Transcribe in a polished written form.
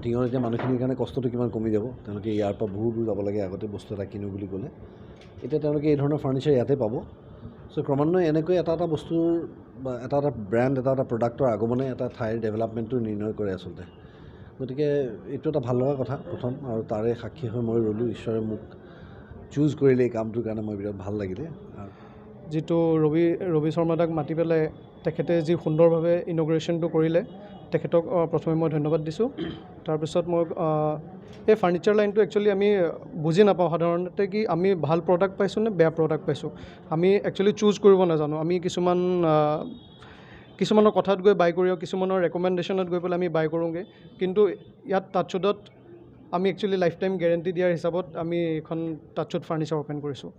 টিঙৰ এতিয়া মানুহখিনিৰ কাৰণে কষ্টটো কিমান কমি যাব তেওঁলোকে ইয়াৰ পৰা বহুত দূৰ যাব লাগে আগতে বস্তু এটা কিনো বুলি ক'লে এতিয়া তেওঁলোকে এই ধৰণৰ ফাৰ্ণিচাৰ ইয়াতে পাব চ' ক্ৰমান্বয়ে এনেকৈ এটা এটা বস্তুৰ বা এটা এটা ব্ৰেণ্ড এটা এটা প্ৰডাক্টৰ আগমনে এটা ঠাইৰ ডেভেলপমেণ্টটো নিৰ্ণয় কৰে আচলতে গতিকে এইটো এটা ভাল লগা কথা প্ৰথম আৰু তাৰে সাক্ষী হৈ মই ৰ'লোঁ ঈশ্বৰে মোক চুজ কৰিলে এই কামটোৰ কাৰণে মই বিৰাট ভাল লাগিলে যিটো ৰবি শৰ্মাদাক মাতি পেলাই তেখেতে যি সুন্দৰভাৱে ইনগ্ৰেশ্যনটো কৰিলে তেখেতক প্ৰথমে মই ধন্যবাদ দিছোঁ তাৰপিছত মই এই ফাৰ্ণিচাৰ লাইনটো একচুৱেলি আমি বুজি নাপাওঁ সাধাৰণতে কি আমি ভাল প্ৰডাক্ট পাইছোঁ নে বেয়া প্ৰডাক্ট পাইছোঁ আমি একচুৱেলি চুজ কৰিব নাজানো আমি কিছুমানৰ কথাত গৈ বাই কৰি কিছুমানৰ ৰেকমেণ্ডেশ্যনত গৈ পেলাই আমি বাই কৰোঁগৈ কিন্তু ইয়াত টাচউডত আমি একচুৱেলি লাইফ টাইম গেৰেণ্টি দিয়াৰ হিচাপত আমি এখন টাচউড ফাৰ্ণিচাৰ অ'পেন কৰিছোঁ